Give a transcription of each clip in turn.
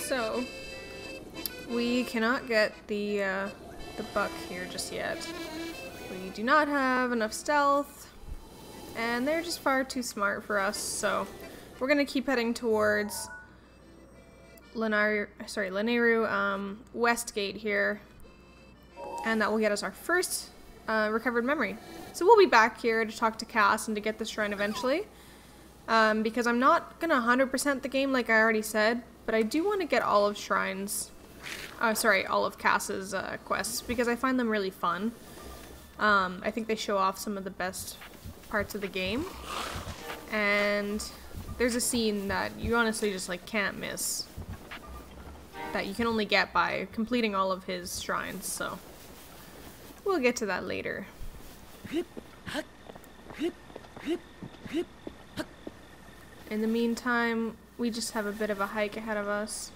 So we cannot get the buck here just yet. We do not have enough stealth, and they're just far too smart for us, so we're gonna keep heading towards Lanayru, West Gate here, and that will get us our first recovered memory. So we'll be back here to talk to Kass and to get this shrine eventually, because I'm not gonna 100% the game like I already said, but I do want to get all of all of Kass's quests, because I find them really fun. I think they show off some of the best parts of the game, and there's a scene that you honestly just like can't miss, that you can only get by completing all of his shrines, so we'll get to that later. In the meantime, we just have a bit of a hike ahead of us,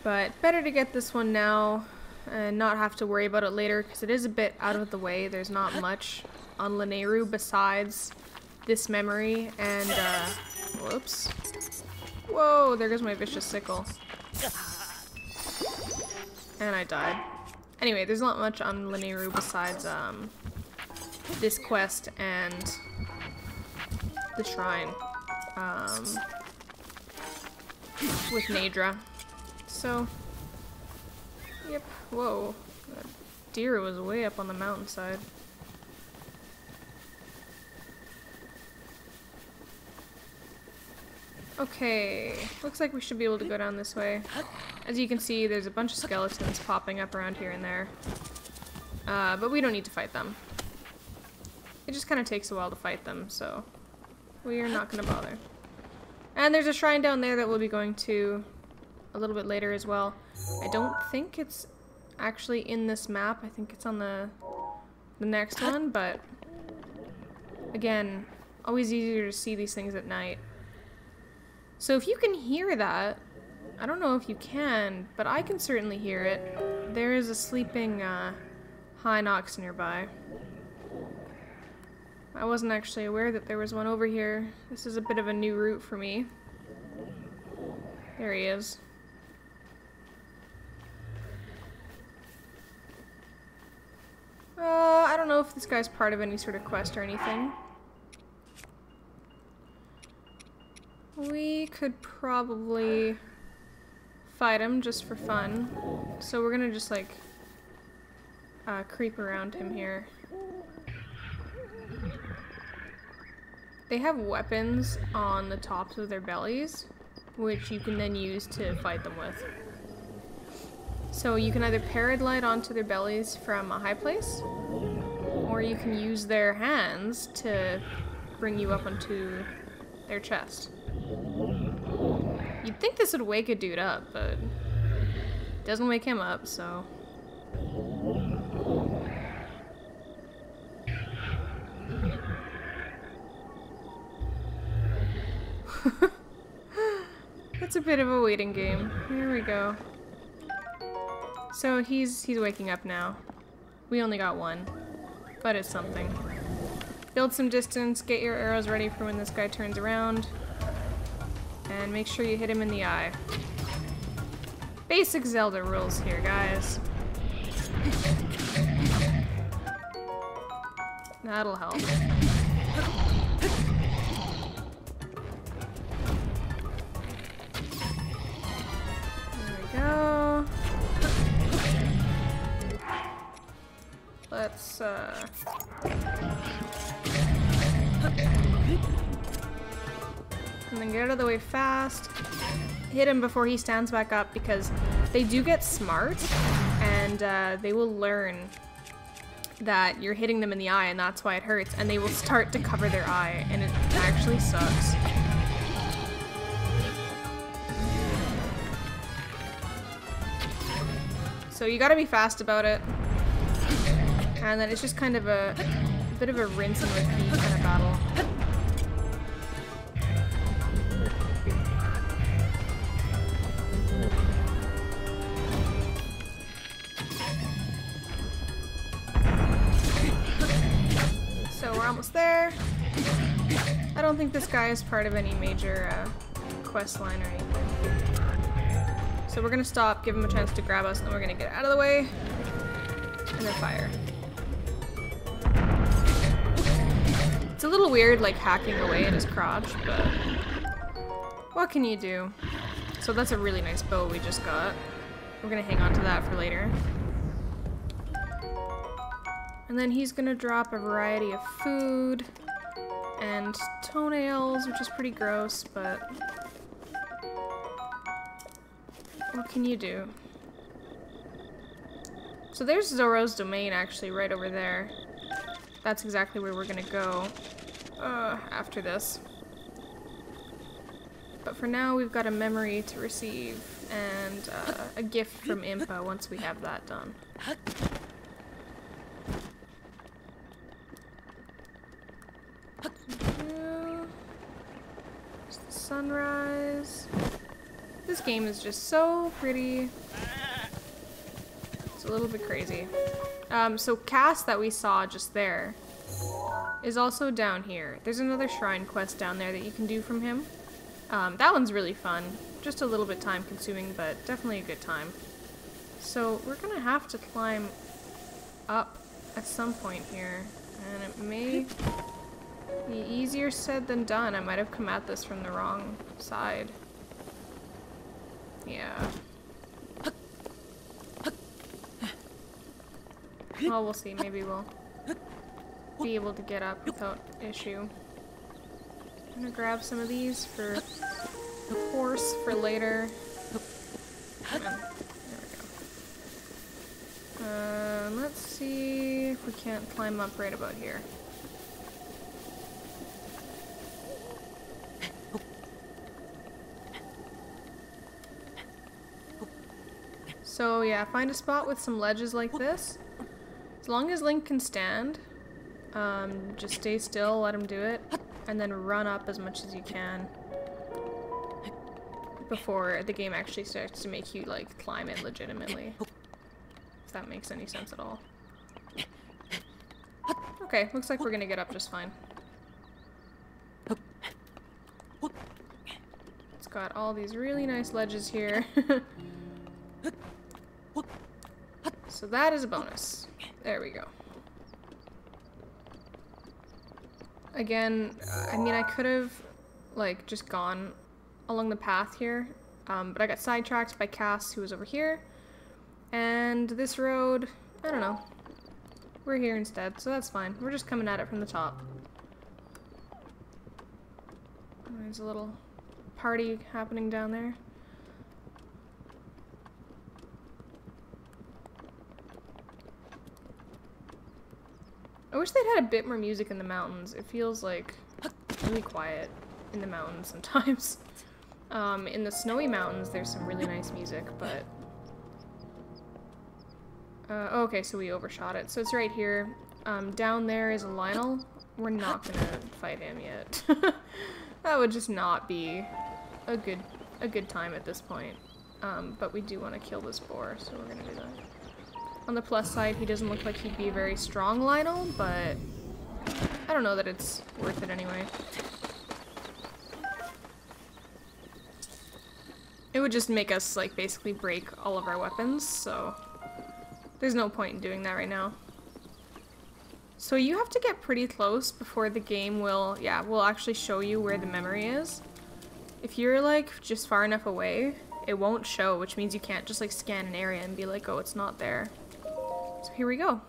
but better to get this one now and not have to worry about it later, because it is a bit out of the way. There's not much on Lanayru besides this memory and whoops. Whoa, there goes my vicious sickle. And I died. Anyway, there's not much on Lanayru besides this quest and the shrine with Nadra. So, yep. Whoa, that deer was way up on the mountainside. Okay, looks like we should be able to go down this way. As you can see, there's a bunch of skeletons popping up around here and there. But we don't need to fight them. It just kind of takes a while to fight them, so we are not going to bother. And there's a shrine down there that we'll be going to a little bit later as well. I don't think it's actually in this map. I think it's on the next one, but again, always easier to see these things at night. So if you can hear that, I don't know if you can, but I can certainly hear it. There is a sleeping Hinox nearby. I wasn't actually aware that there was one over here. This is a bit of a new route for me. There he is. I don't know if this guy's part of any sort of quest or anything. We could probably fight him just for fun. So we're gonna just like creep around him here. They have weapons on the tops of their bellies, which you can then use to fight them with. So you can either paraglide onto their bellies from a high place, or you can use their hands to bring you up onto their chest. You'd think this would wake a dude up, but it doesn't wake him up, so... It's a bit of a waiting game. Here we go. So he's waking up now. We only got one, but it's something. Build some distance, get your arrows ready for when this guy turns around, and make sure you hit him in the eye. Basic Zelda rules here, guys. That'll help. There we go. Let's, and then get out of the way fast. Hit him before he stands back up, because they do get smart, and they will learn that you're hitting them in the eye and that's why it hurts, and they will start to cover their eye, and it actually sucks. So you gotta be fast about it. And then it's just kind of a bit of a rinse and repeat kind of battle. So we're almost there. I don't think this guy is part of any major quest line or anything. So we're gonna stop, give him a chance to grab us, and then we're gonna get out of the way, and then fire. It's a little weird, like, hacking away at his crotch, but what can you do? So that's a really nice bow we just got. We're gonna hang on to that for later. And then he's gonna drop a variety of food and toenails, which is pretty gross, but what can you do? So there's Zora's domain actually right over there. That's exactly where we're gonna go after this. But for now, we've got a memory to receive and a gift from Impa once we have that done. Sunrise. This game is just so pretty. It's a little bit crazy. So Kass that we saw just there is also down here. There's another shrine quest down there that you can do from him. That one's really fun. Just a little bit time consuming, but definitely a good time. So we're gonna have to climb up at some point here, and it may be easier said than done. I might have come at this from the wrong side. Yeah. Well, we'll see. Maybe we'll be able to get up without issue. I'm gonna grab some of these for the horse for later. Come on. There we go. Let's see if we can't climb up right about here. So yeah, find a spot with some ledges like this. As long as Link can stand, just stay still, let him do it, and then run up as much as you can before the game actually starts to make you, like, climb it legitimately. If that makes any sense at all. Okay, looks like we're gonna get up just fine. It's got all these really nice ledges here. So that is a bonus. There we go. Again, I mean, I could have, like, just gone along the path here, but I got sidetracked by Kass, who was over here, and this road, I don't know. We're here instead, so that's fine. We're just coming at it from the top. There's a little party happening down there. I wish they'd had a bit more music in the mountains. It feels like really quiet in the mountains sometimes. In the snowy mountains, there's some really nice music, but... okay, so we overshot it. So it's right here. Down there is a Lionel. We're not gonna fight him yet. That would just not be a good time at this point. But we do want to kill this boar, so we're gonna do that. On the plus side, he doesn't look like he'd be a very strong Lionel, but I don't know that it's worth it anyway. It would just make us, like, basically break all of our weapons, so there's no point in doing that right now. So you have to get pretty close before the game will actually show you where the memory is. If you're, like, just far enough away, it won't show, which means you can't just, like, scan an area and be like, oh, it's not there. So here we go.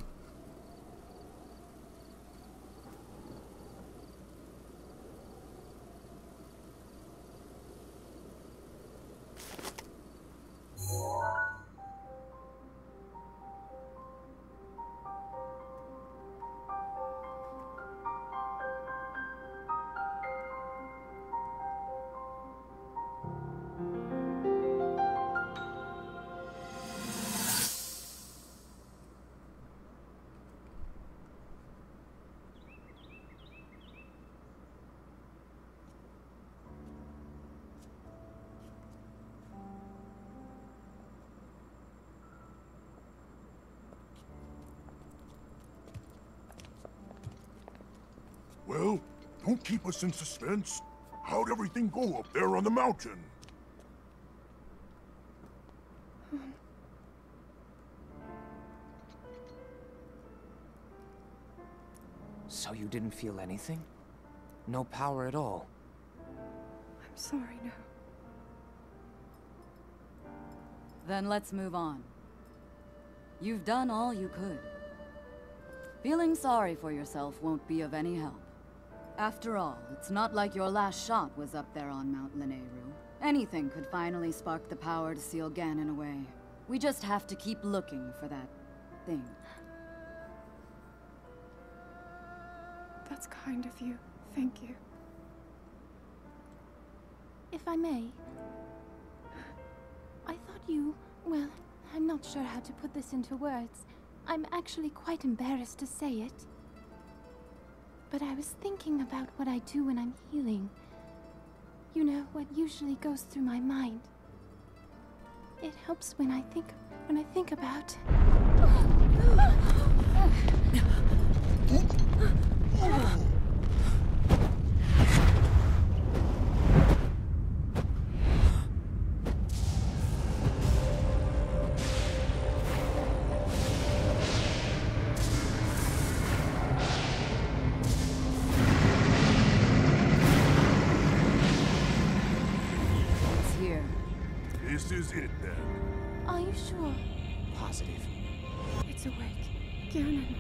Well, don't keep us in suspense. How'd everything go up there on the mountain? So you didn't feel anything? No power at all? I'm sorry, no. Then let's move on. You've done all you could. Feeling sorry for yourself won't be of any help. After all, it's not like your last shot was up there on Mount Lanayru. Anything could finally spark the power to seal Ganon away. We just have to keep looking for that thing. That's kind of you. Thank you. If I may, I thought you... well, I'm not sure how to put this into words. I'm actually quite embarrassed to say it. But I was thinking about what I do when I'm healing. You know, what usually goes through my mind. It helps when I think about... This is it, then. Are you sure? Positive. It's awake. Ganon.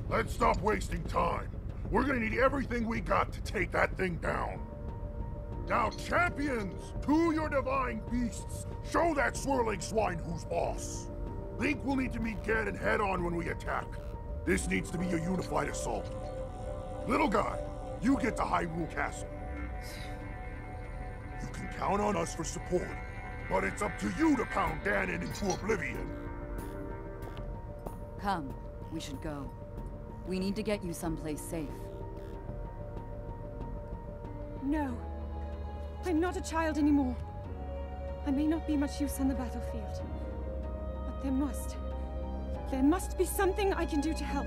Let's stop wasting time. We're gonna need everything we got to take that thing down. Now, champions, to your divine beasts, show that swirling swine who's boss. Link will need to meet Ganon head-on when we attack. This needs to be a unified assault. Little guy, you get to Hyrule Castle. You can count on us for support, but it's up to you to pound Ganon into oblivion. Come, we should go. We need to get you someplace safe. No. I'm not a child anymore. I may not be much use on the battlefield. But there must be something I can do to help.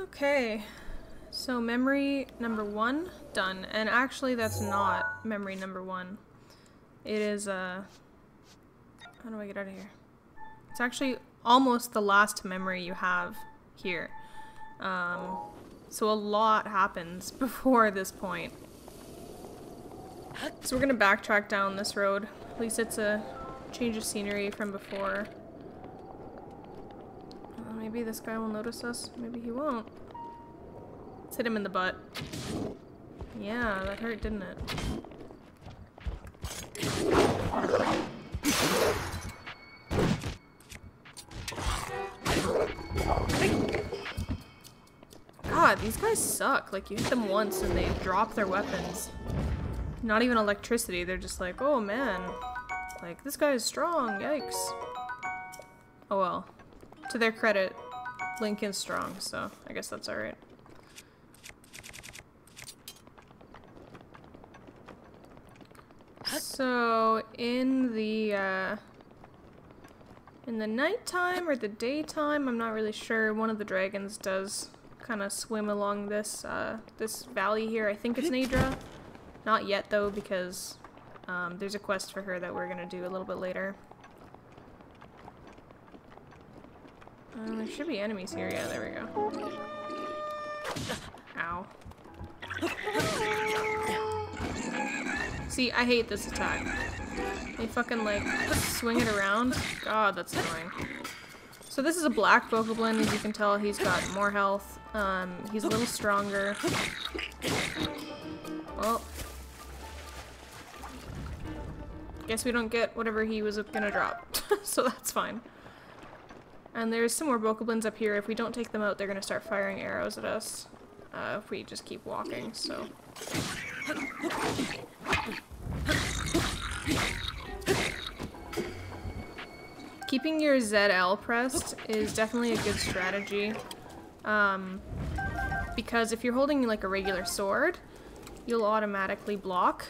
Okay, so memory number 1 done, and actually that's not memory number 1. It is how do I get out of here? It's actually almost the last memory you have here. So a lot happens before this point. So we're gonna backtrack down this road. At least it's a change of scenery from before. Maybe this guy will notice us. Maybe he won't. Let's hit him in the butt. Yeah, that hurt, didn't it? God, these guys suck. Like, you hit them once and they drop their weapons. Not even electricity. They're just like, oh man. Like, this guy is strong. Yikes. Oh well. To their credit, Link is strong, so I guess that's alright. So, in the nighttime or the daytime, I'm not really sure, one of the dragons does kind of swim along this, this valley here. I think it's Nadra. Not yet, though, because there's a quest for her that we're gonna do a little bit later. There should be enemies here. Yeah, there we go. Ow. See, I hate this attack. They fucking, like, swing it around. God, that's annoying. So this is a black Bokoblin. As you can tell, he's got more health. He's a little stronger. Well. Guess we don't get whatever he was gonna drop. So that's fine. And there's some more Bokoblins up here. If we don't take them out, they're gonna start firing arrows at us. If we just keep walking, so. Keeping your ZL pressed is definitely a good strategy. Because if you're holding like a regular sword, you'll automatically block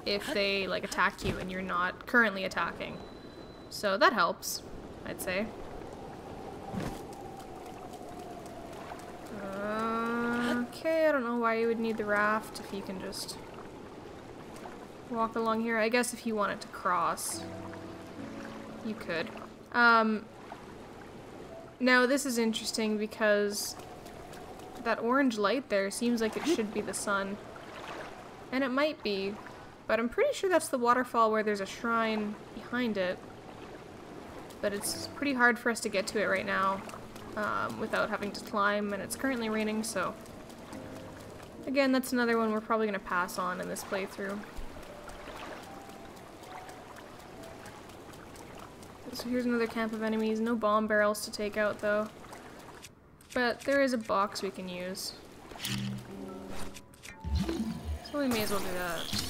if they like attack you and you're not currently attacking. So that helps, I'd say. Okay, I don't know why you would need the raft if you can just walk along here. I guess if you wanted to cross, you could. Now this is interesting because that orange light there seems like it should be the sun. And it might be, but I'm pretty sure that's the waterfall where there's a shrine behind it. But it's pretty hard for us to get to it right now without having to climb, and it's currently raining, so... Again, that's another one we're probably going to pass on in this playthrough. So here's another camp of enemies. No bomb barrels to take out, though. But there is a box we can use. So we may as well do that.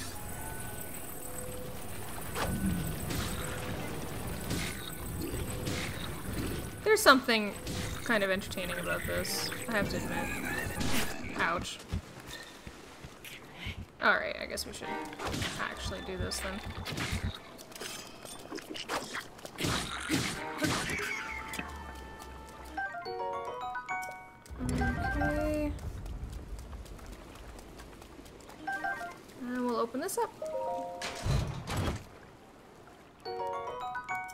There's something kind of entertaining about this, I have to admit. Ouch. Alright, I guess we should actually do this then. Okay. And we'll open this up.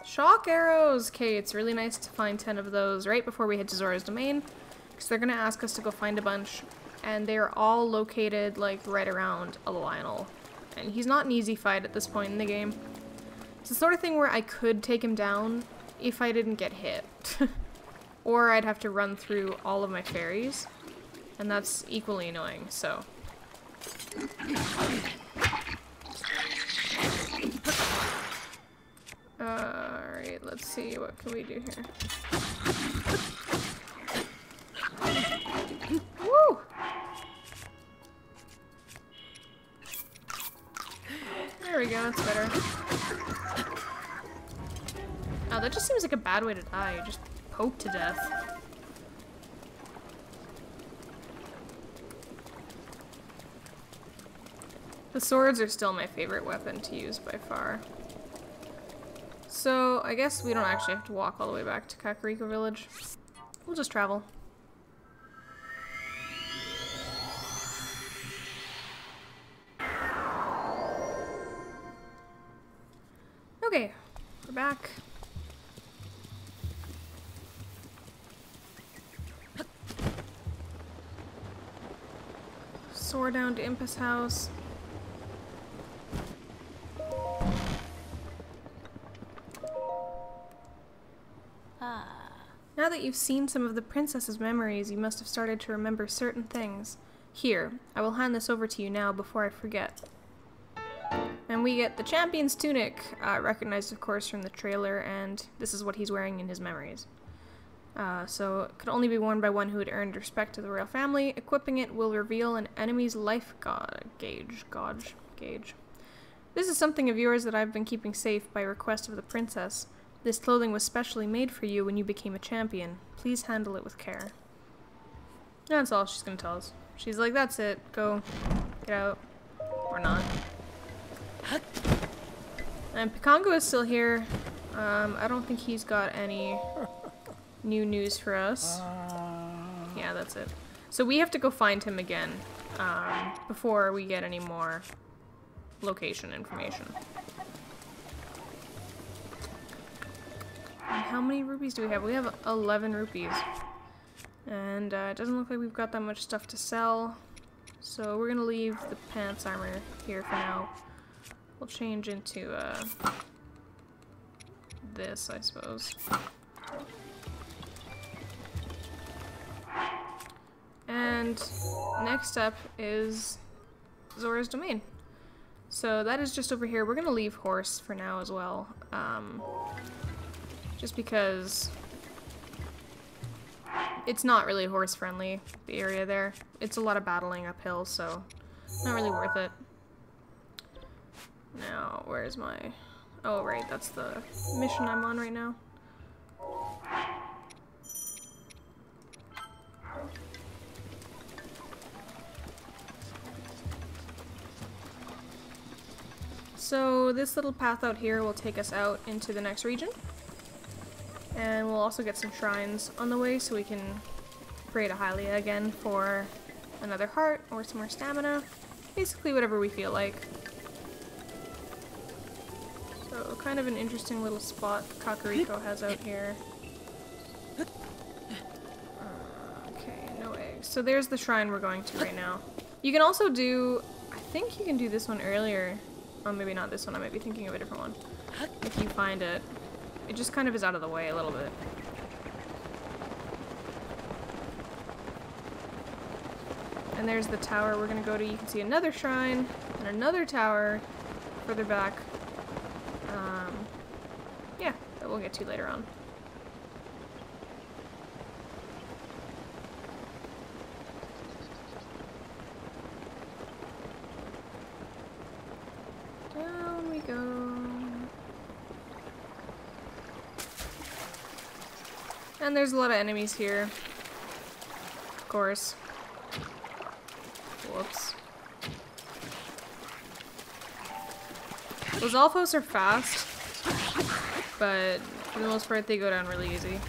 Shock arrows! Okay, it's really nice to find 10 of those right before we head to Zora's domain, because they're gonna ask us to go find a bunch, and they're all located, like, right around a Lionel. And he's not an easy fight at this point in the game. It's the sort of thing where I could take him down if I didn't get hit. Or I'd have to run through all of my fairies, and that's equally annoying, so... Alright, let's see, what can we do here? Woo! There we go, that's better. Oh, that just seems like a bad way to die. Just poke to death. The swords are still my favorite weapon to use by far. So, I guess we don't actually have to walk all the way back to Kakariko Village. We'll just travel. Okay, we're back. Soar down to Impus House. Now that you've seen some of the princess's memories, you must have started to remember certain things. Here, I will hand this over to you now before I forget. And we get the champion's tunic, recognized of course from the trailer, and this is what he's wearing in his memories. So it could only be worn by one who had earned respect to the royal family. Equipping it will reveal an enemy's life gauge. This is something of yours that I've been keeping safe by request of the princess. This clothing was specially made for you when you became a champion. Please handle it with care. That's all she's gonna tell us. She's like, that's it. Go. Get out. Or not. And Pikongo is still here. I don't think he's got any new news for us. Yeah, that's it. So we have to go find him again before we get any more location information. And how many rupees do we have? We have 11 rupees. And it doesn't look like we've got that much stuff to sell. So we're gonna leave the pants armor here for now. We'll change into this, I suppose. And next up is Zora's domain. So that is just over here. We're gonna leave horse for now as well. Just because it's not really horse friendly, the area there. It's a lot of battling uphill, so not really worth it. Now, where's my... Oh, right, that's the mission I'm on right now. So this little path out here will take us out into the next region. And we'll also get some shrines on the way so we can pray to Hylia again for another heart or some more stamina. Basically whatever we feel like. So kind of an interesting little spot Kakariko has out here. Okay, no eggs. So there's the shrine we're going to right now. You can also do, I think you can do this one earlier. Oh, maybe not this one, I might be thinking of a different one. If you find it. It just kind of is out of the way a little bit. And there's the tower we're gonna go to. You can see another shrine and another tower further back. Yeah, that we'll get to later on. Down we go. And there's a lot of enemies here. Of course. Whoops. Those Alphos are fast, but for the most part they go down really easy.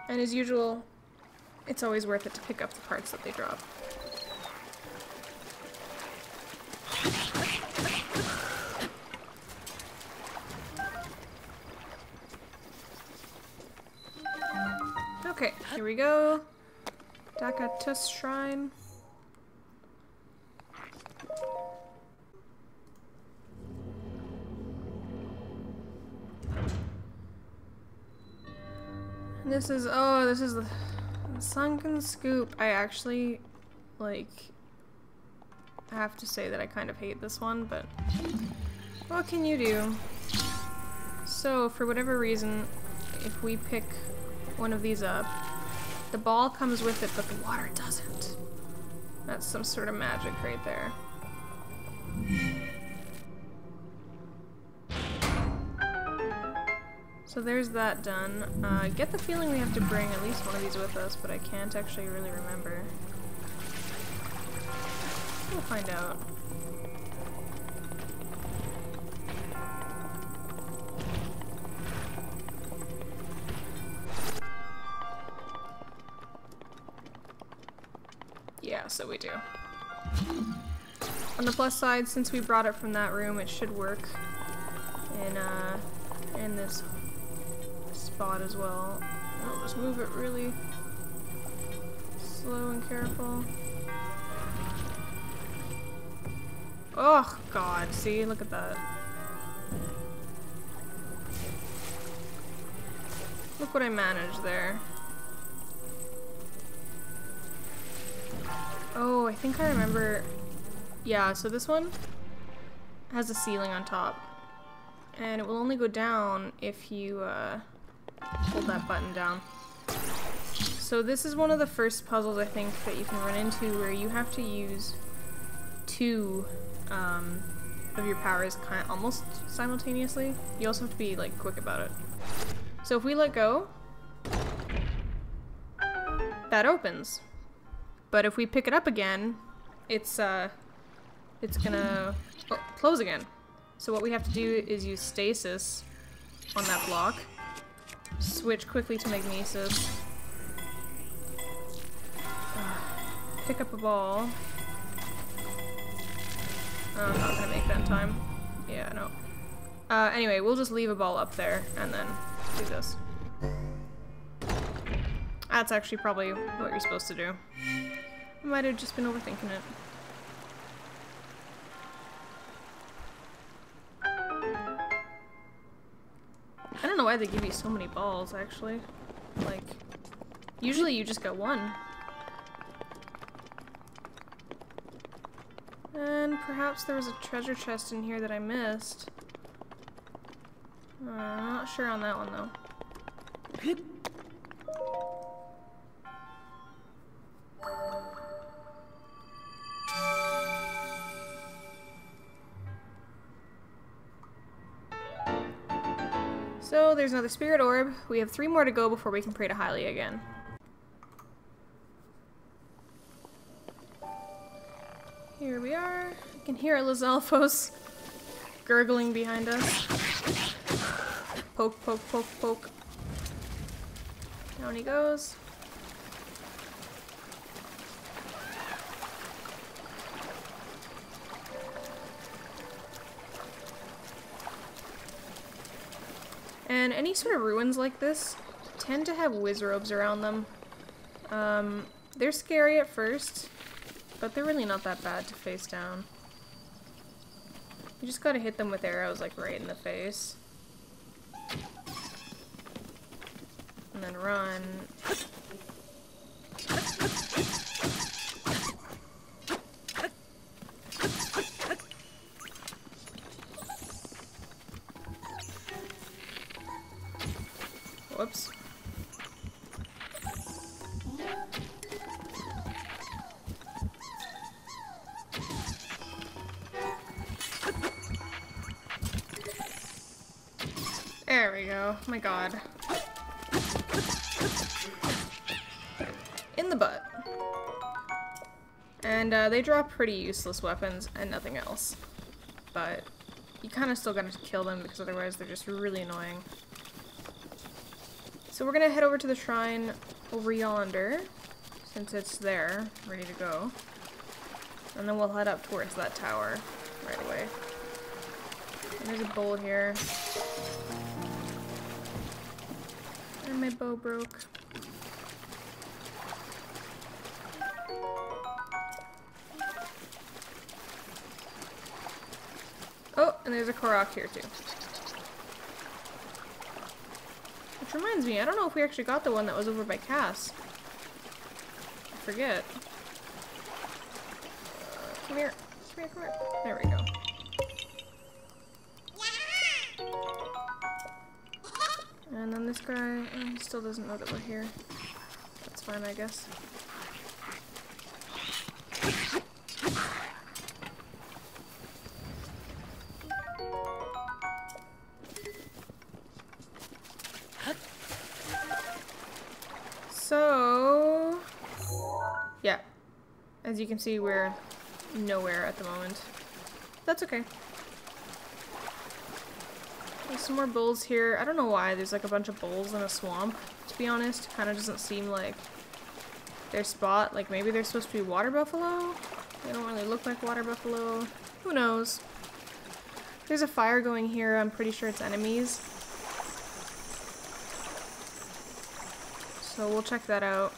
And as usual, it's always worth it to pick up the parts that they drop. Okay, here we go. Dakatus Shrine. This is, oh, this is the Sunken Scoop. I actually, like, I have to say that I kind of hate this one, but what can you do? So, for whatever reason, if we pick one of these up, the ball comes with it, but the water doesn't. That's some sort of magic right there. So there's that done. I get the feeling we have to bring at least one of these with us, but I can't actually really remember. We'll find out. Yeah, so we do. On the plus side, since we brought it from that room, it should work in this spot as well. I'll just move it really slow and careful. Oh god, see, look at that. Look what I managed there. Oh, I think I remember. Yeah, so this one has a ceiling on top. And it will only go down if you hold that button down. So this is one of the first puzzles I think that you can run into where you have to use two of your powers kind of almost simultaneously. You also have to be like quick about it. So if we let go, that opens. But if we pick it up again, it's gonna close again. So what we have to do is use stasis on that block, switch quickly to magnesis, pick up a ball. I'm not gonna make that in time. Yeah, no. Anyway, we'll just leave a ball up there and then do this. That's actually probably what you're supposed to do. I might have just been overthinking it. I don't know why they give you so many balls, actually. Like, usually you just get one. And perhaps there was a treasure chest in here that I missed. I'm not sure on that one, though. So there's another spirit orb. We have 3 more to go before we can pray to Hylia again. Here we are. You can hear Lizalfos gurgling behind us. Poke, poke, poke, poke. Down he goes. And any sort of ruins like this tend to have wizrobes around them. They're scary at first, but they're really not that bad to face down. You just gotta hit them with arrows like right in the face. And then run. Whoops. There we go. Oh my god. In the butt. And they draw pretty useless weapons and nothing else. But you kind of still gotta kill them because otherwise they're just really annoying. So we're gonna head over to the shrine over yonder, since it's there, ready to go. And then we'll head up towards that tower right away. And there's a bowl here. And my bow broke. Oh, and there's a Korok here too. Which reminds me, I don't know if we actually got the one that was over by Kass. I forget. Come here. Come here, come here. There we go. And then this guy, he still doesn't know that we're here. That's fine, I guess. So, yeah, as you can see, we're nowhere at the moment. That's okay. There's some more bulls here. I don't know why there's like a bunch of bulls in a swamp, to be honest. Kind of doesn't seem like their spot. Like maybe they're supposed to be water buffalo? They don't really look like water buffalo. Who knows? There's a fire going here. I'm pretty sure it's enemies. So we'll check that out.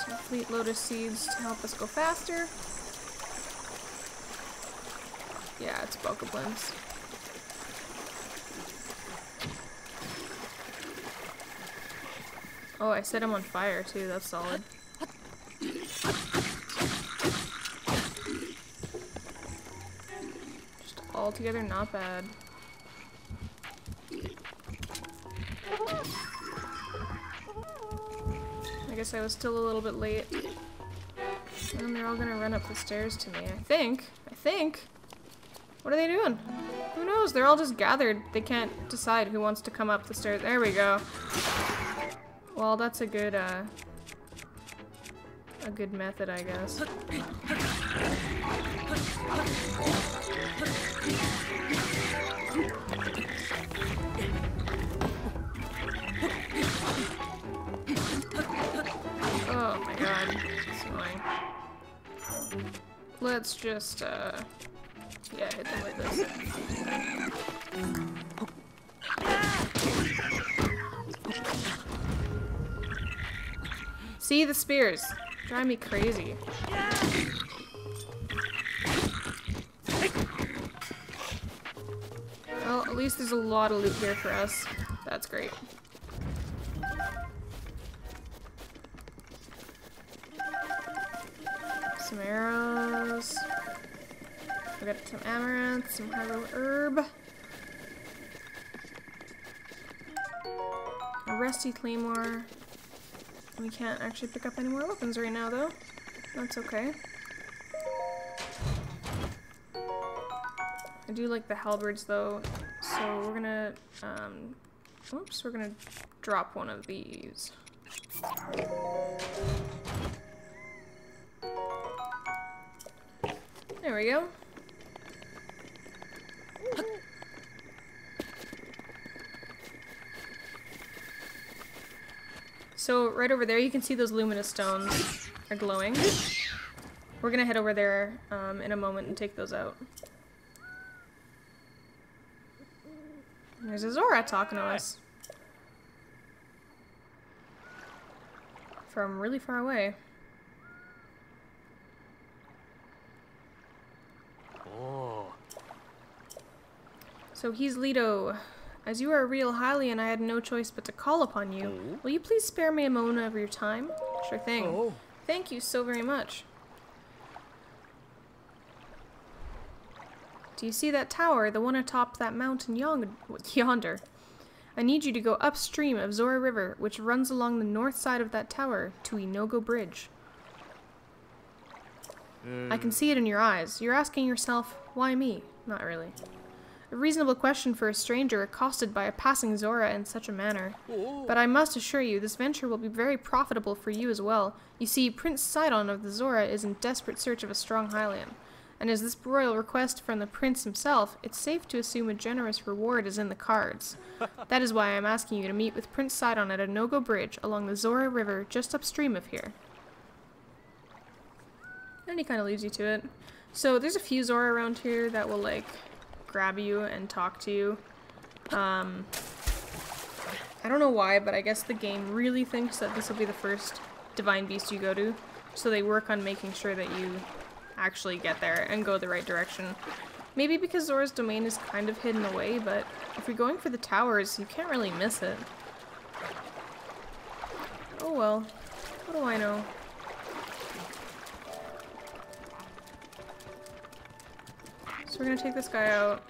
Some fleet lotus seeds to help us go faster. Yeah, it's bokoblins. Oh, I set him on fire too, that's solid. Just altogether not bad. I guess I was still a little bit late. And they're all gonna run up the stairs to me, I think. What are they doing? Who knows? They're all just gathered. They can't decide who wants to come up the stairs. There we go. Well, that's a good method, I guess. Oh my god, it's annoying. Let's just, yeah, hit them like this. See the spears? Drive me crazy. Well, at least there's a lot of loot here for us. That's great. Some arrows. We got some amaranth, some harrow herb. A rusty claymore. We can't actually pick up any more weapons right now, though. That's okay. I do like the halberds, though, so we're gonna, oops, we're gonna drop one of these. There we go. So right over there, you can see those luminous stones are glowing. We're gonna head over there in a moment and take those out. There's a Zora talking to us. From really far away. Oh. So he's Leto. As you are a real Hylian, I had no choice but to call upon you. Will you please spare me a moment of your time? Sure thing. Oh. Thank you so very much. Do you see that tower? The one atop that mountain yonder? I need you to go upstream of Zora River, which runs along the north side of that tower, to Inogo Bridge. I can see it in your eyes. You're asking yourself, why me? Not really. A reasonable question for a stranger accosted by a passing Zora in such a manner. But I must assure you, this venture will be very profitable for you as well. You see, Prince Sidon of the Zora is in desperate search of a strong Hylian. And as this royal request from the prince himself, it's safe to assume a generous reward is in the cards. That is why I'm asking you to meet with Prince Sidon at Inogo Bridge along the Zora River just upstream of here. And he kind of leads you to it. So there's a few Zora around here that will like grab you and talk to you. I don't know why, but I guess the game really thinks that this will be the first divine beast you go to. So they work on making sure that you actually get there and go the right direction. Maybe because Zora's domain is kind of hidden away, but if you're going for the towers, you can't really miss it. Oh well, what do I know? So we're gonna take this guy out.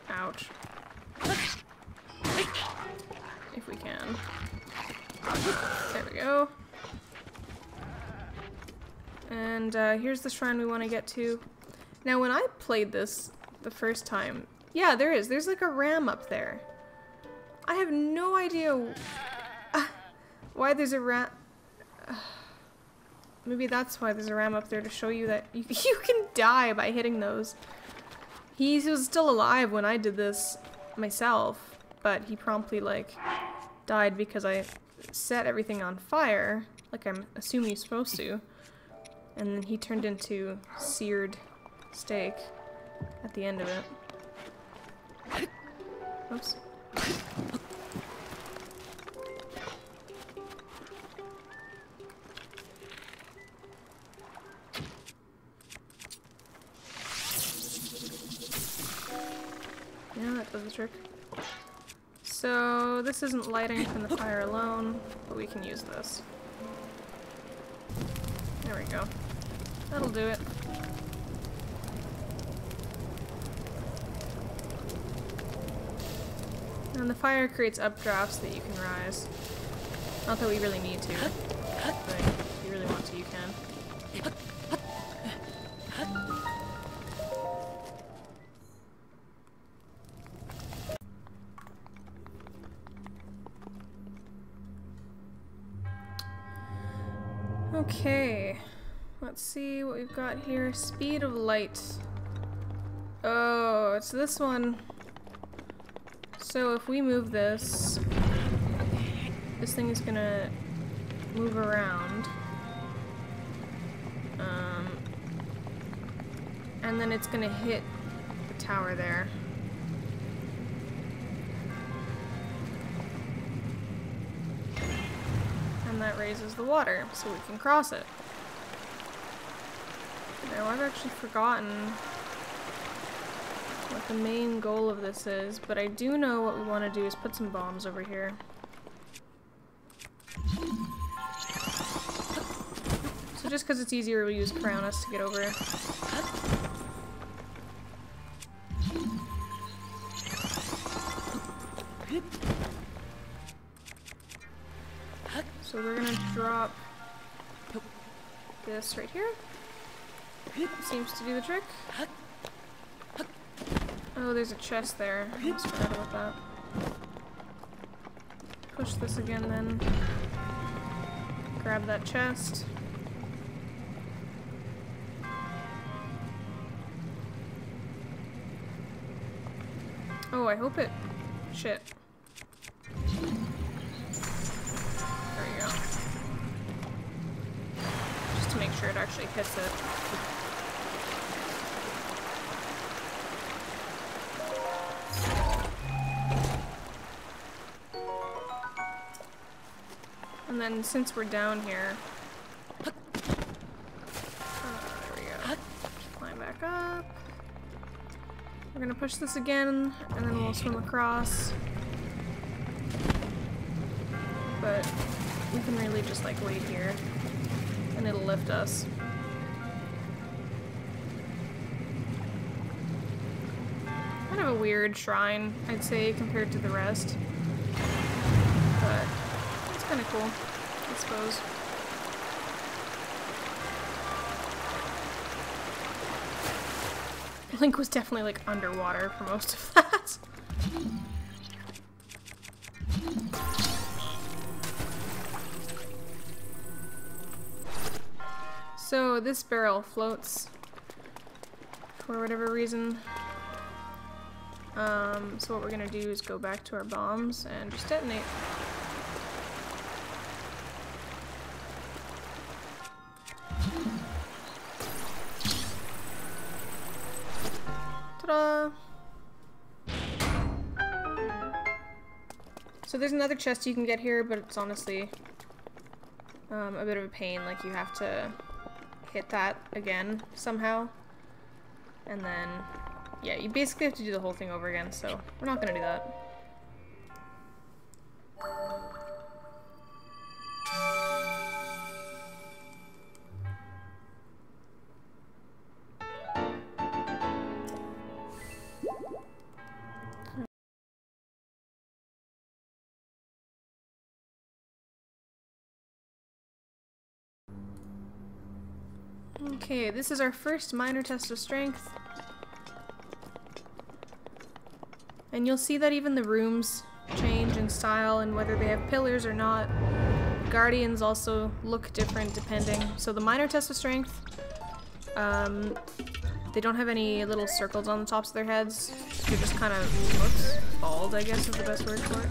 Ouch. If we can. There we go. And here's the shrine we want to get to. Now when I played this the first time, yeah, there's like a ram up there. I have no idea why there's a ram. Maybe that's why there's a ram up there, to show you that you can die by hitting those. He was still alive when I did this myself, but he promptly like died because I set everything on fire, like I'm assuming you're supposed to. And then he turned into seared steak at the end of it. Oops. Yeah, that does the trick. So this isn't lighting from the fire alone, but we can use this. There we go. That'll do it. And the fire creates updrafts that you can rise. Not that we really need to, but if you really want to, you can. Okay, let's see what we've got here. Speed of light. Oh, it's this one. So if we move this, this thing is gonna move around. And then it's gonna hit the tower there. And that raises the water, so we can cross it. Now I've actually forgotten what the main goal of this is, but I do know what we want to do is put some bombs over here. So just because it's easier, we'll use Crownas to get over it. So we're gonna drop this right here. Seems to do the trick. Oh, there's a chest there. I almost forgot about that. Push this again then. Grab that chest. Oh, I hope it... Shit. There we go. Just to make sure it actually hits it. And then since we're down here... there we go. Climb back up. We're gonna push this again, and then we'll swim across. But we can really just like wait here, and it'll lift us. Kind of a weird shrine, I'd say, compared to the rest. But it's kind of cool, I suppose. Link was definitely like underwater for most of that. So this barrel floats for whatever reason. So what we're gonna do is go back to our bombs and just detonate. Ta-da! So there's another chest you can get here, but it's honestly a bit of a pain. Like, you have to hit that again somehow. And then, yeah, you basically have to do the whole thing over again, so we're not gonna do that. Okay, this is our first minor test of strength. And you'll see that even the rooms change in style and whether they have pillars or not. Guardians also look different depending. So the minor test of strength, they don't have any little circles on the tops of their heads. They're just kind of, whoops, bald, I guess is the best word for it.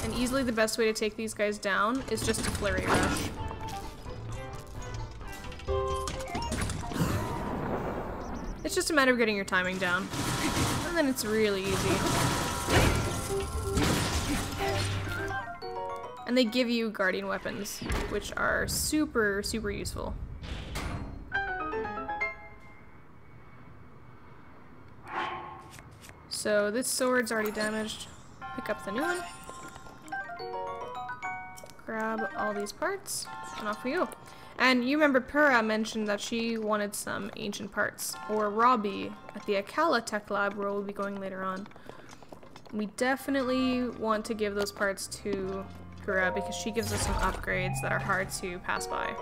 And easily the best way to take these guys down is just to flurry rush. It's just a matter of getting your timing down. And then it's really easy. And they give you guardian weapons, which are super, super useful. So this sword's already damaged. Pick up the new one. Grab all these parts, and off we go. And you remember Pura mentioned that she wanted some ancient parts, or Robbie, at the Akala Tech Lab where we'll be going later on. We definitely want to give those parts to Pura because she gives us some upgrades that are hard to pass by.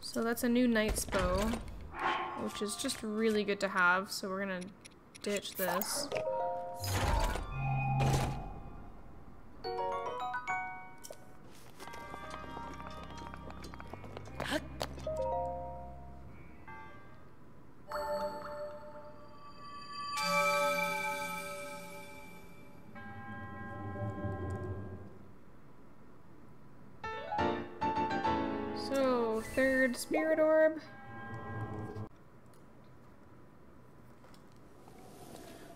So that's a new knight's bow, which is just really good to have, so we're gonna ditch this. So, third spirit orb.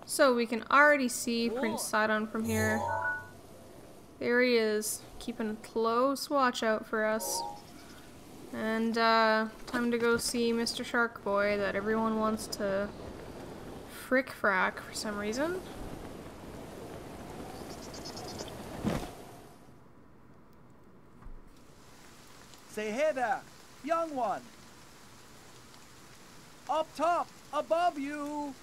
So we can already see Prince Sidon from here. There he is, keeping close watch out for us. And time to go see Mr. Shark Boy that everyone wants to frick-frack for some reason. Say, hey there, young one. Up top, above you.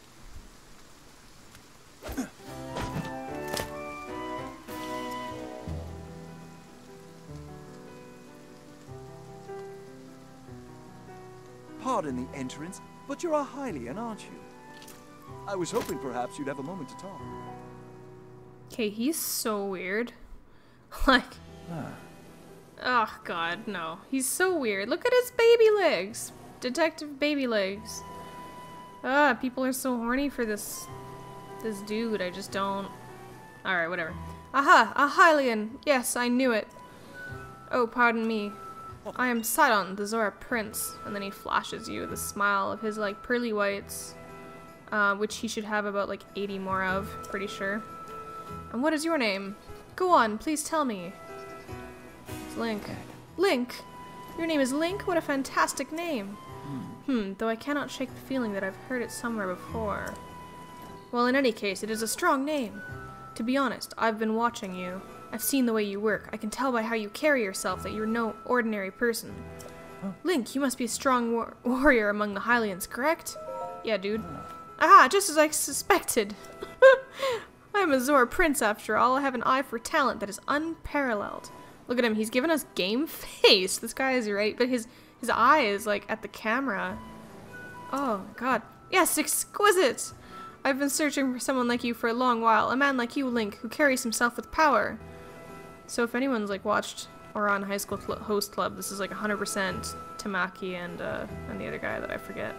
Pardon the entrance, but you're a Hylian, aren't you? I was hoping perhaps you'd have a moment to talk. Okay, he's so weird. Like... Oh god, no. He's so weird. Look at his baby legs. Detective Baby Legs. Ah, people are so horny for this dude. I just don't. Alright, whatever. Aha! A Hylian! Yes, I knew it. Oh, pardon me. I am Sidon, the Zora Prince. And then he flashes you with a smile of his, like, pearly whites. Which he should have about, like, 80 more of, pretty sure. And what is your name? Go on, please tell me. It's Link. Link? Your name is Link? What a fantastic name. Though I cannot shake the feeling that I've heard it somewhere before. Well, in any case, it is a strong name. To be honest, I've been watching you. I've seen the way you work. I can tell by how you carry yourself that you're no ordinary person. Oh. Link, you must be a strong warrior among the Hylians, correct? Yeah, dude. Aha, just as I suspected. I am a Zora Prince after all. I have an eye for talent that is unparalleled. Look at him, he's given us game face. This guy is right, but his eye is like at the camera. Oh god. Yes, exquisite! I've been searching for someone like you for a long while. A man like you, Link, who carries himself with power. So if anyone's like watched or on High School Host Club, this is like 100% Tamaki and the other guy that I forget.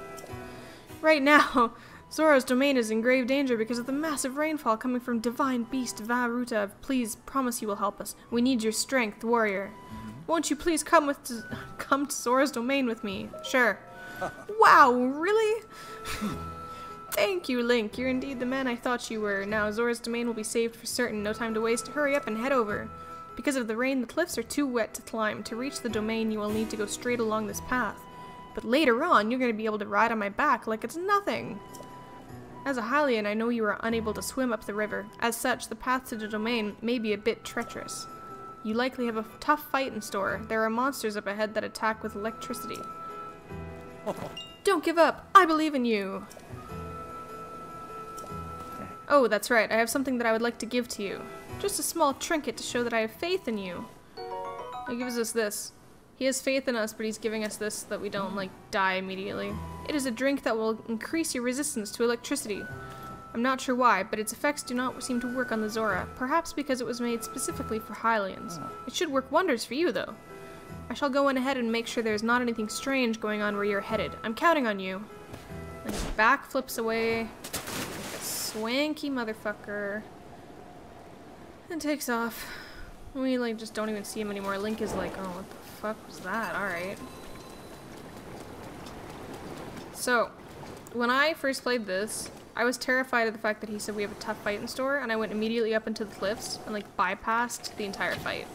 Right now, Zora's domain is in grave danger because of the massive rainfall coming from Divine Beast Varuta. Please promise you will help us. We need your strength, warrior. Won't you please come to Zora's domain with me? Sure. Wow, really? Thank you, Link. You're indeed the man I thought you were. Now Zora's domain will be saved for certain. No time to waste. Hurry up and head over. Because of the rain, the cliffs are too wet to climb. To reach the domain, you will need to go straight along this path. But later on, you're going to be able to ride on my back like it's nothing. As a Hylian, I know you are unable to swim up the river. As such, the path to the domain may be a bit treacherous. You likely have a tough fight in store. There are monsters up ahead that attack with electricity. Don't give up! I believe in you! Oh, that's right. I have something that I would like to give to you. Just a small trinket to show that I have faith in you. He gives us this. He has faith in us, but he's giving us this so that we don't, like, die immediately. It is a drink that will increase your resistance to electricity. I'm not sure why, but its effects do not seem to work on the Zora. Perhaps because it was made specifically for Hylians. It should work wonders for you, though. I shall go on ahead and make sure there's not anything strange going on where you're headed. I'm counting on you. And he backflips away. Swanky motherfucker. And takes off. We, like, just don't even see him anymore. Link is like, oh, what the fuck was that? Alright. So, when I first played this, I was terrified of the fact that he said we have a tough fight in store, and I went immediately up into the cliffs and, like, bypassed the entire fight.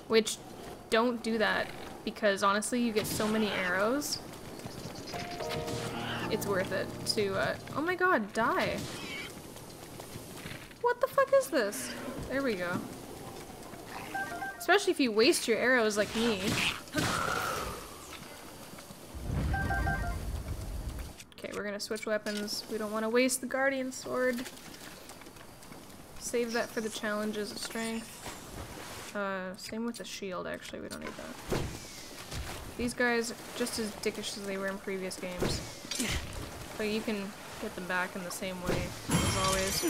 Which, don't do that, because honestly, you get so many arrows. It's worth it to, oh my god, die. What the fuck is this? There we go. Especially if you waste your arrows like me. Okay, we're gonna switch weapons. We don't want to waste the Guardian Sword. Save that for the challenges of strength. Same with the shield, actually. We don't need that. These guys are just as dickish as they were in previous games. But you can get them back in the same way, as always.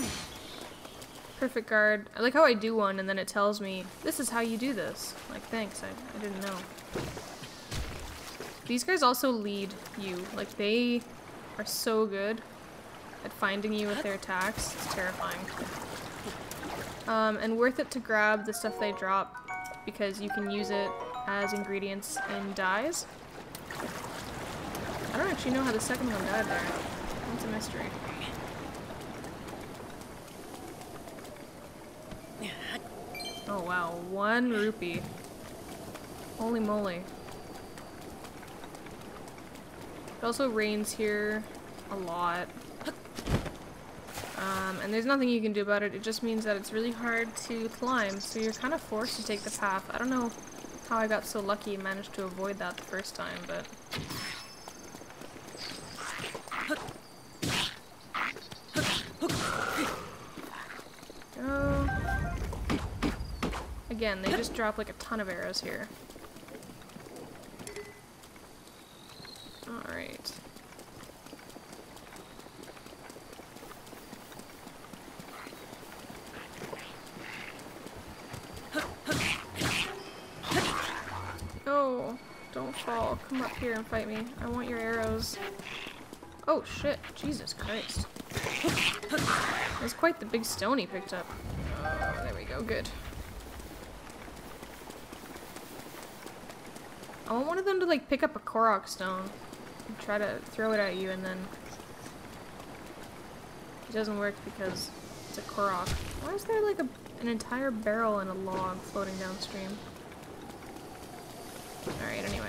Perfect guard. I like how I do one and then it tells me, this is how you do this. Like, thanks, I didn't know. These guys also lead you. Like, they are so good at finding you with their attacks. It's terrifying. And worth it to grab the stuff they drop because you can use it as ingredients in dyes. I don't actually know how the second one died there. It's a mystery. Oh wow, 1 rupee. Holy moly. It also rains here a lot. And there's nothing you can do about it. It just means that it's really hard to climb, so you're kind of forced to take the path. I don't know how I got so lucky and managed to avoid that the first time, but... Go. Again, they just drop like a ton of arrows here. Alright. Oh, don't fall. Come up here and fight me. I want your arrows. Oh shit. Jesus Christ. That's quite the big stone he picked up. There we go. Good. I want one of them to like pick up a Korok stone and try to throw it at you, and then it doesn't work because it's a Korok. Why is there like an entire barrel and a log floating downstream? Alright, anyway.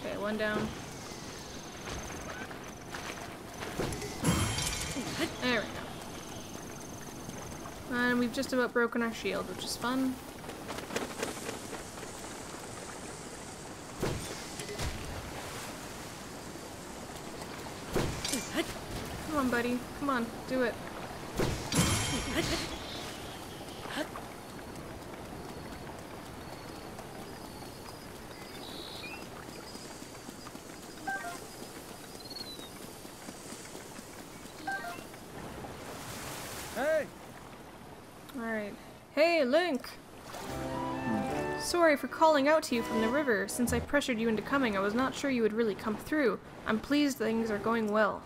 Okay, one down. There we go. And we've just about broken our shield, which is fun. Come on, buddy. Come on, do it. Hey! Alright. Hey, Link! Sorry for calling out to you from the river. Since I pressured you into coming, I was not sure you would really come through. I'm pleased things are going well.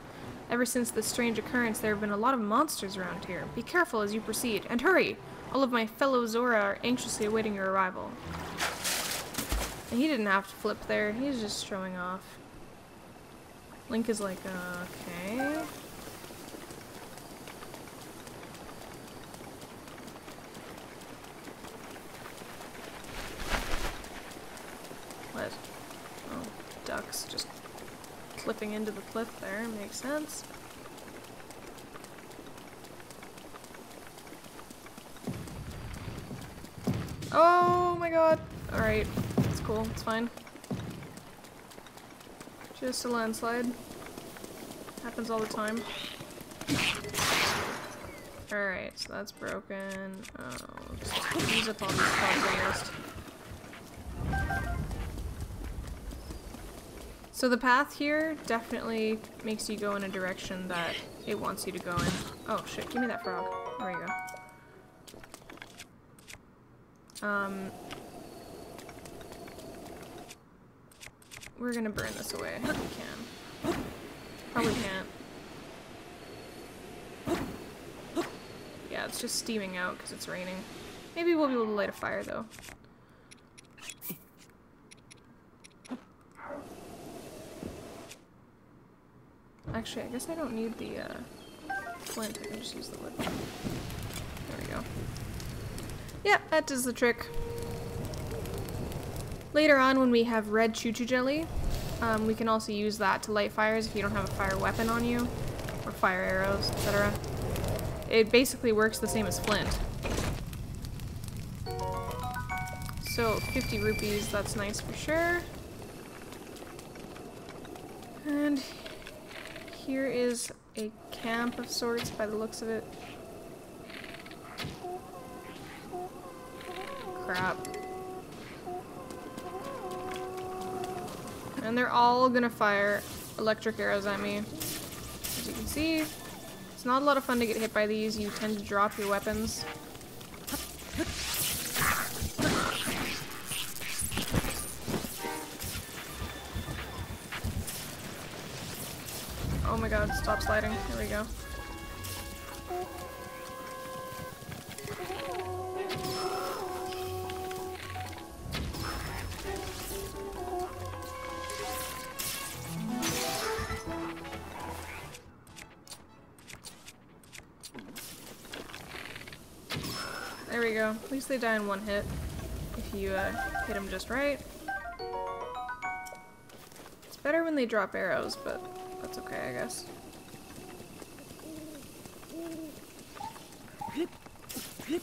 Ever since this strange occurrence, there have been a lot of monsters around here. Be careful as you proceed, and hurry! All of my fellow Zora are anxiously awaiting your arrival. And he didn't have to flip there, he's just showing off. Link is like, okay. What? Oh, ducks just clipping into the cliff there, makes sense. Oh my god! Alright, it's cool, it's fine. Just a landslide. Happens all the time. Alright, so that's broken. Oh, just use up all these pods first. So the path here definitely makes you go in a direction that it wants you to go in. Oh shit, give me that frog. There we go. We're gonna burn this away if we can. Probably can't. Yeah, it's just steaming out because it's raining. Maybe we'll be able to light a fire though. Actually, I guess I don't need the flint. I can just use the wood. There we go. Yeah, that does the trick. Later on, when we have red choo-choo jelly, we can also use that to light fires if you don't have a fire weapon on you, or fire arrows, etc. It basically works the same as flint. So 50 rupees, that's nice for sure. And here is a camp of sorts by the looks of it. Crap. And they're all gonna fire electric arrows at me. As you can see, it's not a lot of fun to get hit by these. You tend to drop your weapons. Oh my god, stop sliding. There we go. There we go. At least they die in one hit. If you hit them just right. It's better when they drop arrows, but that's okay, I guess.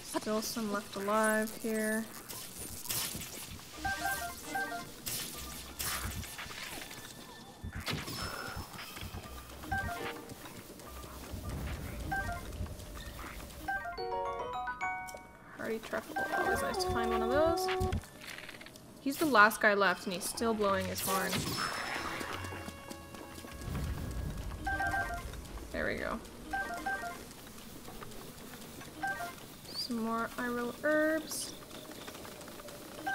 Still some left alive here. Hardy truffle, always nice to find one of those. He's the last guy left and he's still blowing his horn. we go. Some more Iroh herbs.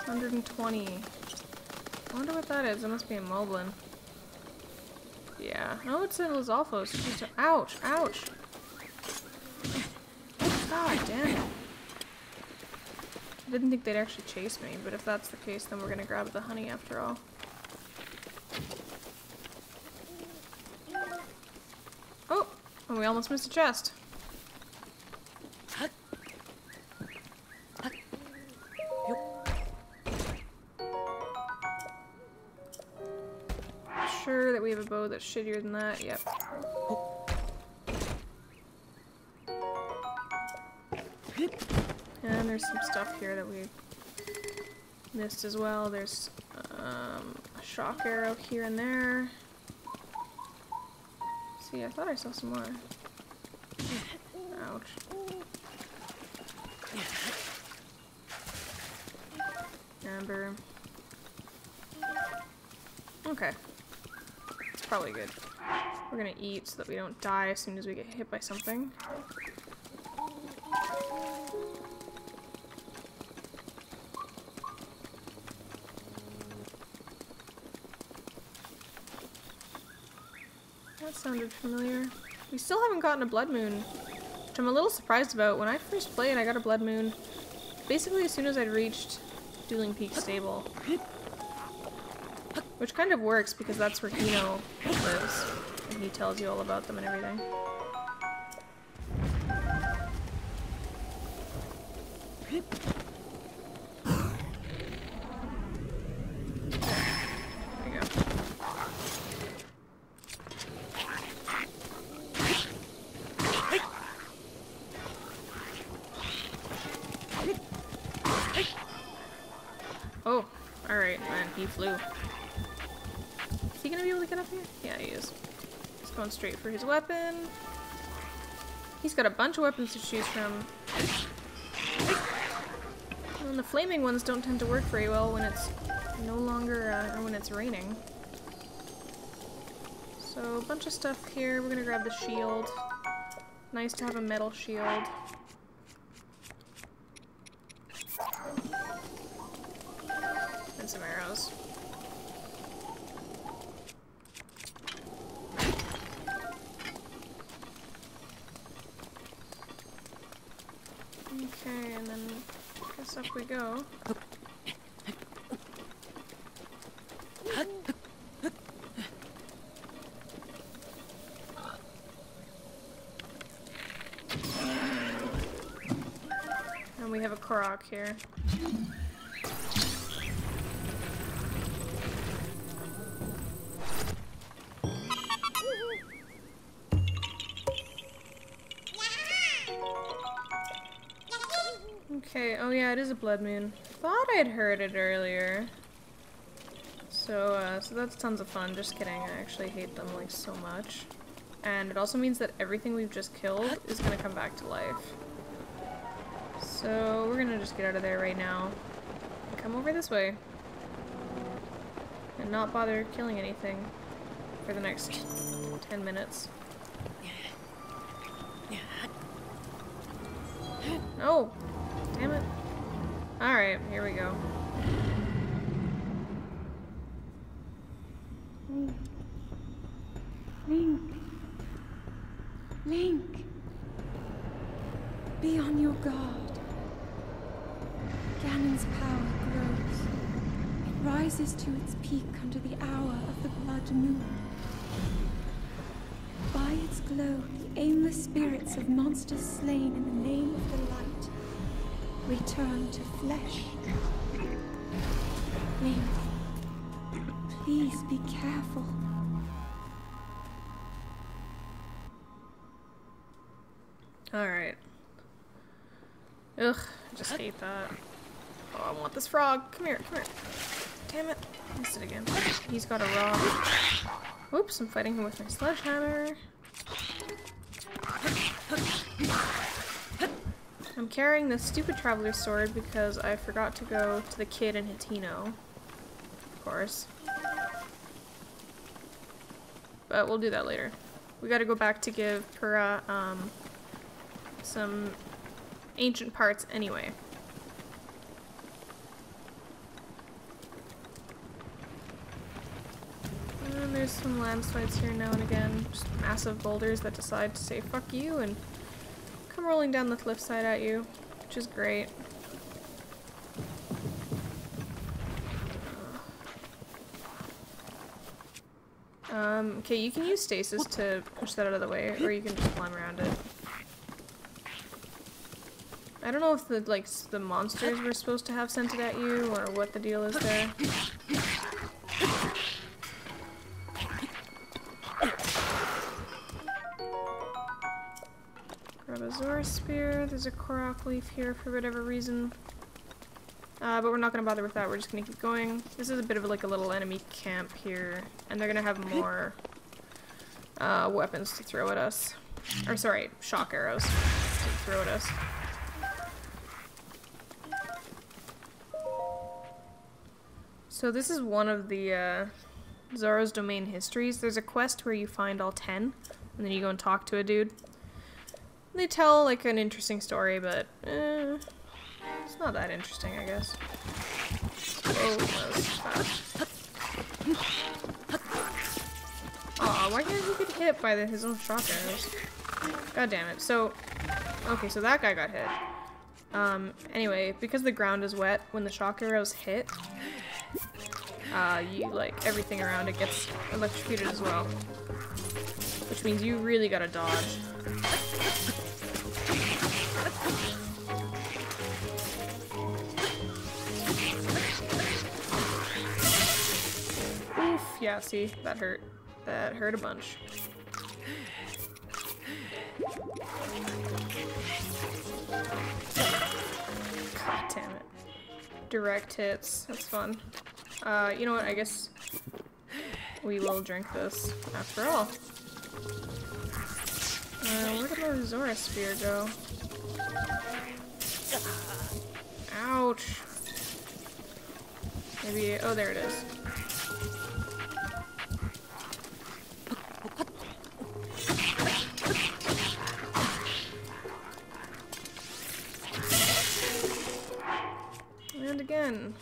120. I wonder what that is. It must be a Moblin. Yeah. No, it's a Lizalfos. Ouch! Ouch! God damn it. I didn't think they'd actually chase me, but if that's the case, then we're gonna grab the honey after all. Oh! And we almost missed a chest. Sure that we have a bow that's shittier than that. Yep. And there's some stuff here that we missed as well. There's a shock arrow here and there. See, I thought I saw some more. Ouch. Amber. Okay. It's probably good. We're gonna eat so that we don't die as soon as we get hit by something. That sounded familiar. We still haven't gotten a blood moon, which I'm a little surprised about. When I first played, I got a blood moon basically as soon as I'd reached Dueling Peak Stable. Which kind of works because that's where Hino lives, and he tells you all about them and everything. There we go. Oh, alright, man, he flew. Is he gonna be able to get up here? Yeah, he is. He's going straight for his weapon. He's got a bunch of weapons to choose from. And the flaming ones don't tend to work very well when it's no longer, or when it's raining. So, a bunch of stuff here. We're gonna grab the shield. Nice to have a metal shield. And some arrows. Okay, and then I guess up we go. And we have a Korok here. Okay, oh yeah, it is a blood moon. Thought I'd heard it earlier. So that's tons of fun. Just kidding, I actually hate them like so much. And it also means that everything we've just killed is gonna come back to life. So we're gonna just get out of there right now. And come over this way. And not bother killing anything for the next 10 minutes. No! Damn it. Alright, here we go. Link. Link. Be on your guard. Ganon's power grows. It rises to its peak under the hour of the blood moon. By its glow, the aimless spirits of monsters slain in the name of the light return to flesh. Link, please be careful. Alright. Ugh, I just hate that. Oh, I want this frog. Come here, come here. Damn it. Missed it again. He's got a rock. Oops, I'm fighting him with my sledgehammer. I'm carrying this stupid traveler's sword because I forgot to go to the kid in Hatino. Of course. But we'll do that later. we gotta go back to give Pura, some ancient parts anyway. And there's some landslides here now and again. Just massive boulders that decide to say fuck you and come rolling down the cliffside at you, which is great. Okay, you can use stasis to push that out of the way, or you can just climb around it. I don't know if the monsters were supposed to have sent it at you, or what the deal is there. Grab a Zora spear. There's a Korok leaf here for whatever reason. But we're not gonna bother with that, we're just gonna keep going. This is a bit of like a little enemy camp here, and they're gonna have more weapons to throw at us. Or sorry, shock arrows to throw at us. So this is one of the Zora's Domain histories. There's a quest where you find all 10, and then you go and talk to a dude. They tell like an interesting story, but it's not that interesting, I guess. Whoa, that was fast. Aw, why can't he get hit by his own shock arrows? God damn it. So, okay, so that guy got hit. Anyway, because the ground is wet, when the shock arrows hit, like, everything around it gets electrocuted as well. Which means you really gotta dodge. Oof, yeah, see, that hurt. That hurt a bunch. God damn it. Direct hits, that's fun. You know what, I guess we will drink this after all. Where did my Zora spear go? Ouch. Maybe, oh, there it is. And again,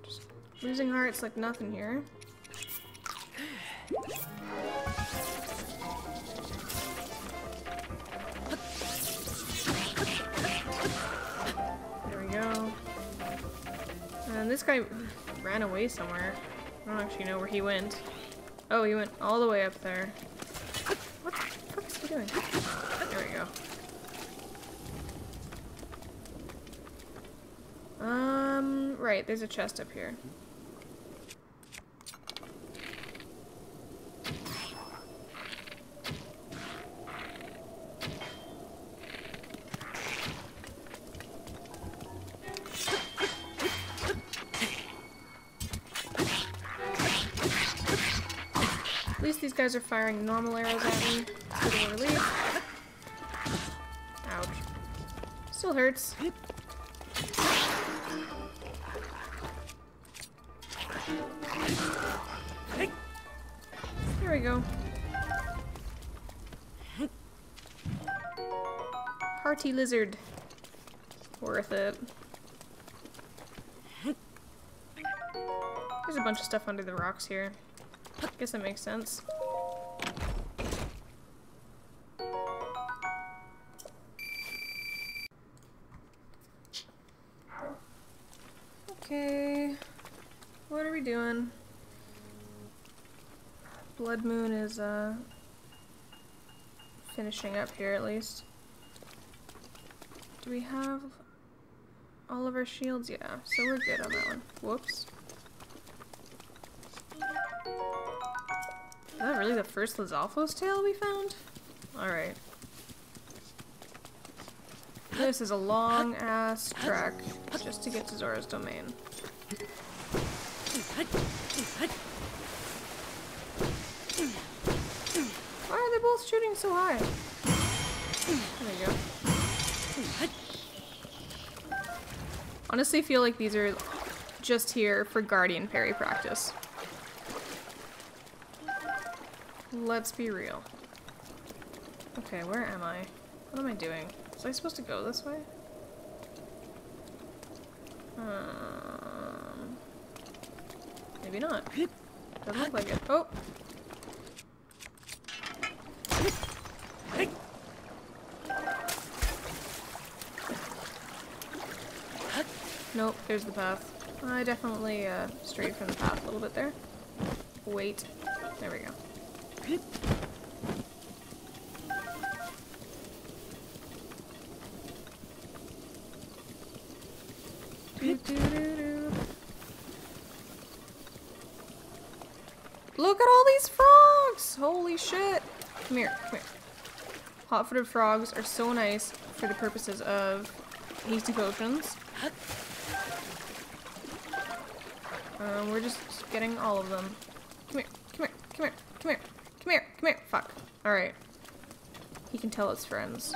just losing hearts like nothing here. There we go. And this guy ran away somewhere. I don't actually know where he went. Oh, he went all the way up there. What the fuck is he doing? There we go. Right, there's a chest up here. At least these guys are firing normal arrows at me. Bit of a relief. Ouch. Still hurts. There we go. Hearty lizard. Worth it. There's a bunch of stuff under the rocks here. Guess that makes sense. Okay. What are we doing? Blood Moon is, finishing up here at least. Do we have all of our shields? Yeah, so we're good on that one. Whoops. Is that really the first Lizalfo's tail we found? Alright. This is a long-ass trek just to get to Zora's Domain. Why are they both shooting so high? There you go. Honestly, feel like these are just here for Guardian parry practice. Let's be real. Okay, where am I? What am I doing? Was I supposed to go this way? Maybe not. Doesn't look like it. Oh! Nope, there's the path. I definitely strayed from the path a little bit there. Wait. There we go. Look at all these frogs! Holy shit! Come here, come here. Hot-footed frogs are so nice for the purposes of hasty potions. We're just getting all of them. Come here, come here, come here, come here, come here, come here. Fuck. Alright. He can tell his friends.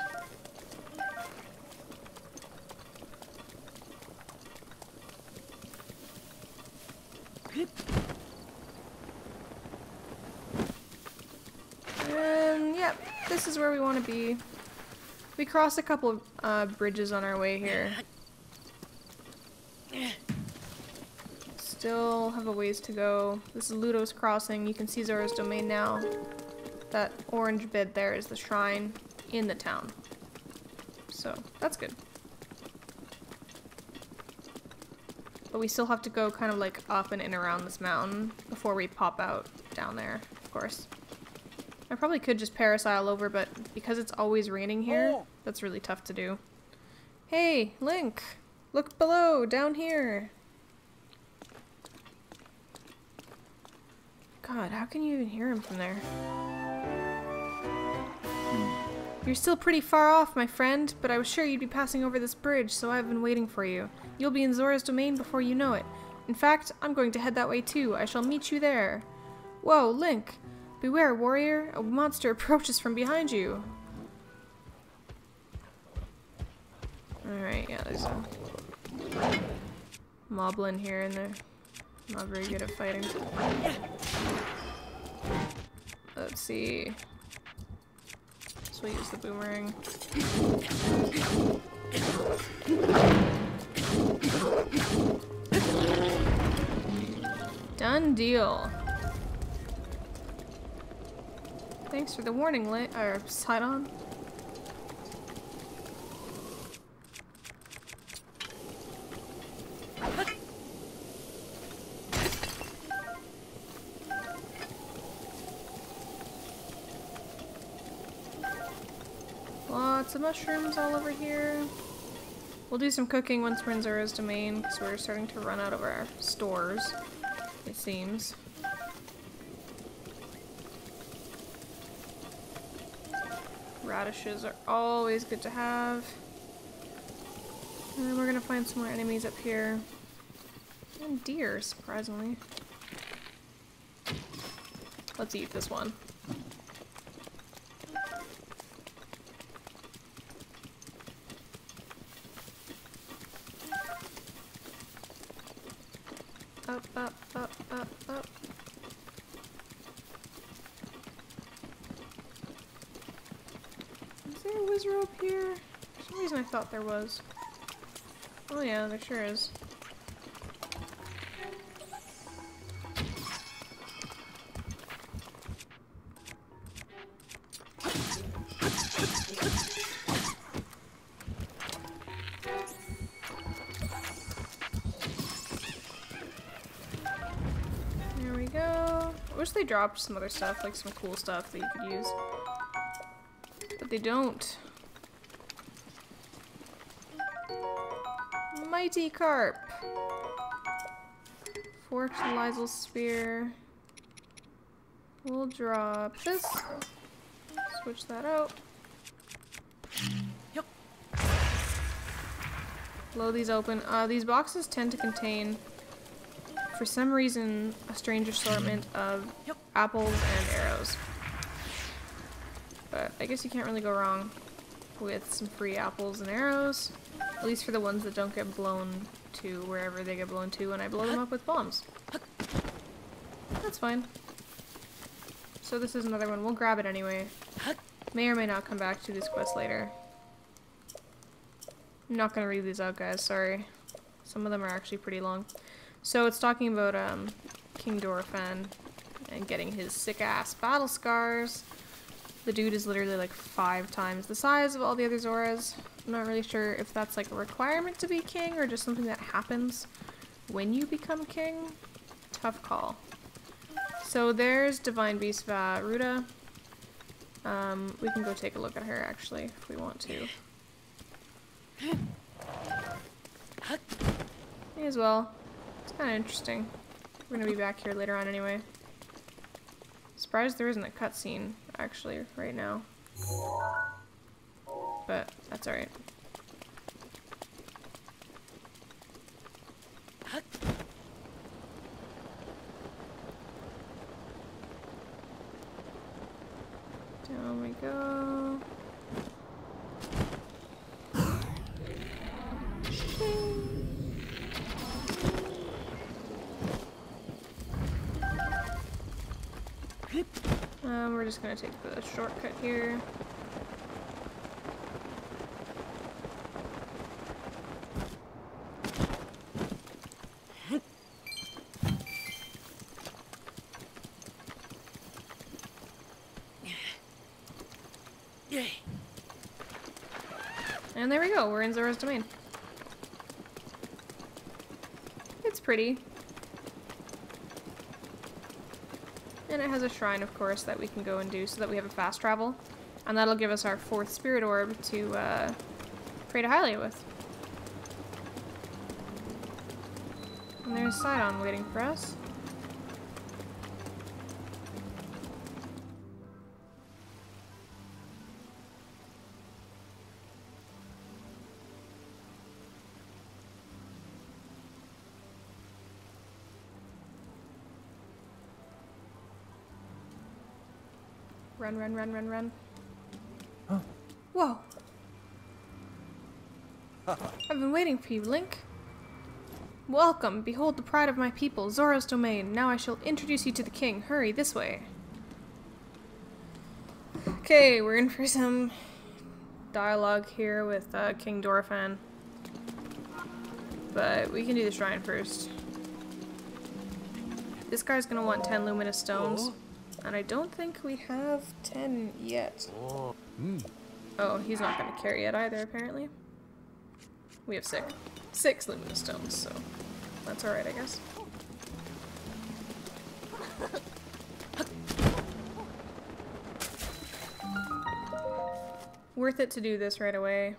And yep, this is where we want to be. We crossed a couple of bridges on our way here. Still have a ways to go. This is Ludo's Crossing. You can see Zora's domain now. That orange bit there is the shrine in the town. So, that's good. But we still have to go kind of like up and in around this mountain before we pop out down there, of course. I probably could just parasail over, but because it's always raining here, that's really tough to do. Hey, Link! Look below, down here! God, how can you even hear him from there? You're still pretty far off, my friend, but I was sure you'd be passing over this bridge, so I've been waiting for you. You'll be in Zora's domain before you know it. In fact, I'm going to head that way too. I shall meet you there. Whoa, Link! Beware, warrior! A monster approaches from behind you! Alright, yeah, there's a moblin here and they're not very good at fighting. Let's see. So we'll use the boomerang. Done deal. Thanks for the warning, or Sidon. Lots of mushrooms all over here. We'll do some cooking once we're in Zora's domain, because we're starting to run out of our stores, it seems. Radishes are always good to have. And then we're gonna find some more enemies up here. And deer, surprisingly. Let's eat this one. Up, up, up, up, up. Is there a wizard up here? For some reason I thought there was. Oh yeah, there sure is. There we go. I wish they dropped some other stuff, like some cool stuff that you could use. But they don't. Mighty Carp! Forked Lysel's Spear. We'll drop this. Switch that out. Yep. Blow these open. These boxes tend to contain, for some reason, a strange assortment of apples and arrows. But I guess you can't really go wrong with some free apples and arrows. At least for the ones that don't get blown to wherever they get blown to when I blow them up with bombs. That's fine. So this is another one. We'll grab it anyway. May or may not come back to this quest later. I'm not gonna read these out, guys, sorry. Some of them are actually pretty long. So it's talking about King Dorephan and getting his sick-ass battle scars. The dude is literally like 5 times the size of all the other Zoras. I'm not really sure if that's like a requirement to be king or just something that happens when you become king. Tough call. So there's Divine Beast Ruta. We can go take a look at her actually if we want to. May as well. It's kind of interesting. We're gonna be back here later on anyway. Surprised there isn't a cutscene actually right now. But that's alright. Down we go. We're just gonna take the shortcut here. And there we go, we're in Zora's domain. It's pretty. And it has a shrine, of course, that we can go and do so that we have a fast travel. And that'll give us our 4th spirit orb to pray to Hylia with. And there's Sidon waiting for us. Run, run, run, run, run. Huh. Whoa. I've been waiting for you, Link. Welcome. Behold the pride of my people, Zora's domain. Now I shall introduce you to the king. Hurry, this way. Okay, we're in for some dialogue here with King Dorephan. But we can do the shrine first. This guy's gonna want 10 luminous stones. And I don't think we have 10 yet. Oh, he's not going to carry it either, apparently. We have 6. 6 luminous stones, so that's alright, I guess. Worth it to do this right away.